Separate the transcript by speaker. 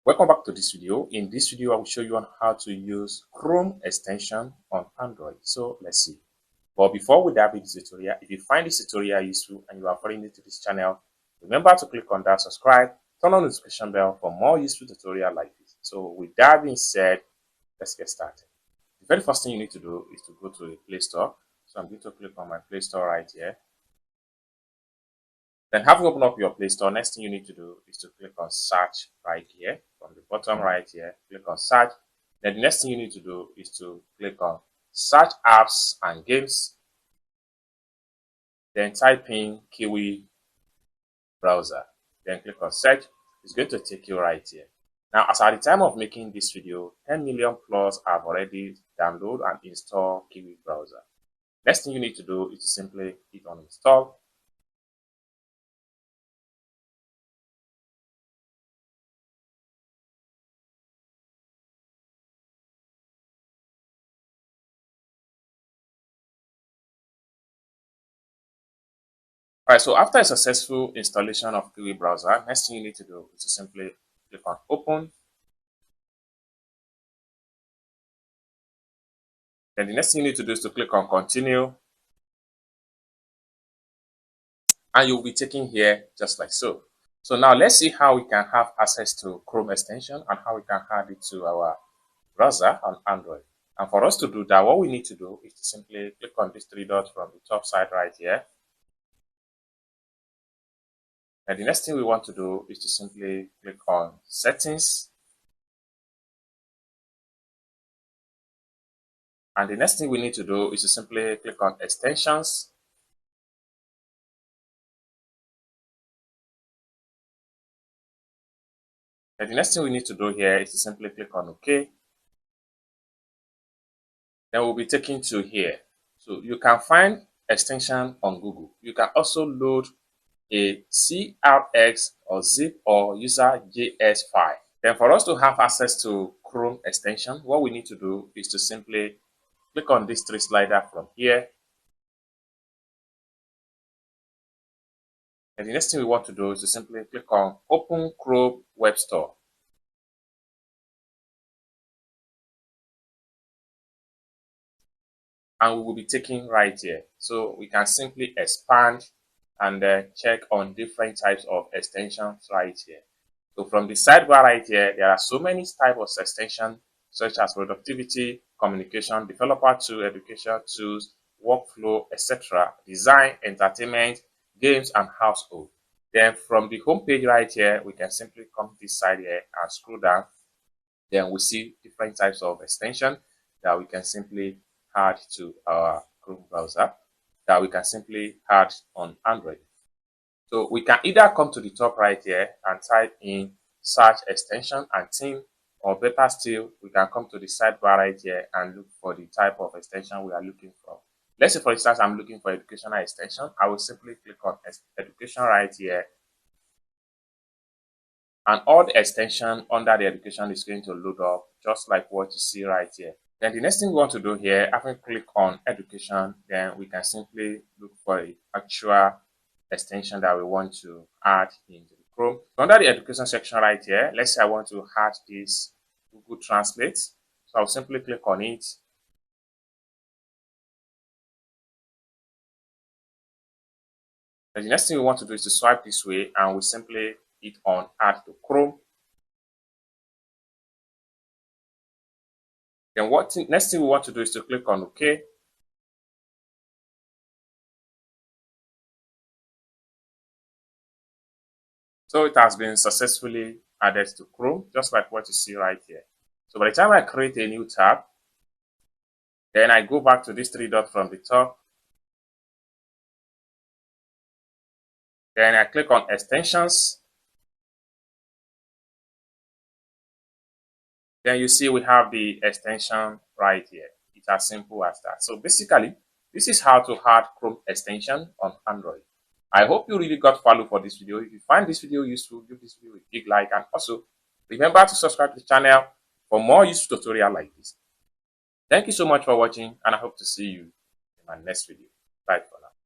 Speaker 1: Welcome back to this video. In this video, I will show you on how to use Chrome extension on Android. So let's see. But before we dive into this tutorial, if you find this tutorial useful and you are very new to this channel, remember to click on that subscribe, turn on the notification bell for more useful tutorial like this. So with that being said, let's get started. The very first thing you need to do is to go to the Play Store. So I'm going to click on my Play Store right here. Then having opened up your Play Store, next thing you need to do is to click on search right here. From the bottom right here, click on search. Then the next thing you need to do is to click on search apps and games. Then type in Kiwi Browser. Then click on search. It's going to take you right here. Now, as at the time of making this video, 10 million plus have already downloaded and installed Kiwi Browser. Next thing you need to do is to simply click on install. Alright, so after a successful installation of Kiwi Browser, next thing you need to do is to simply click on open. Then the next thing you need to do is to click on continue. And you'll be taken here just like so. So now let's see how we can have access to Chrome extension and how we can add it to our browser on Android. And for us to do that, what we need to do is to simply click on these three dots from the top side right here. And the next thing we want to do is to simply click on settings. And the next thing we need to do is to simply click on extensions. And the next thing we need to do here is to simply click on OK. Then we'll be taken to here. So you can find extension on Google. You can also load a CRX or zip or user.js file. Then for us to have access to Chrome extension, what we need to do is to simply click on this three slider from here. And the next thing we want to do is to simply click on Open Chrome Web Store. And we will be taken right here. So we can simply expand and check on different types of extensions right here. So from the sidebar right here, there are so many types of extensions such as productivity, communication, developer tool, education tools, workflow, etc., design, entertainment, games, and household. Then from the home page right here, we can simply come this side here and scroll down. Then we see different types of extension that we can simply add to our Chrome browser, that we can simply add on Android. So we can either come to the top right here and type in search extension and theme, or better still, we can come to the sidebar right here and look for the type of extension we are looking for. Let's say, for instance, I'm looking for educational extension. I will simply click on education right here. And all the extension under the education is going to load up just like what you see right here. Then the next thing we want to do here, after we click on education, then we can simply look for the actual extension that we want to add into the Chrome. So under the education section right here, let's say I want to add this Google Translate. So I'll simply click on it. Then the next thing we want to do is to swipe this way and we simply hit on add to Chrome. Then next thing we want to do is to click on OK. So it has been successfully added to Chrome, just like what you see right here. So by the time I create a new tab, then I go back to this three dots from the top. Then I click on extensions. Then you see we have the extension right here. It's as simple as that. So basically, this is how to add Chrome extension on Android. I hope you really got value for this video. If you find this video useful, give this video a big like, and also remember to subscribe to the channel for more useful tutorials like this. Thank you so much for watching, and I hope to see you in my next video. Bye for now.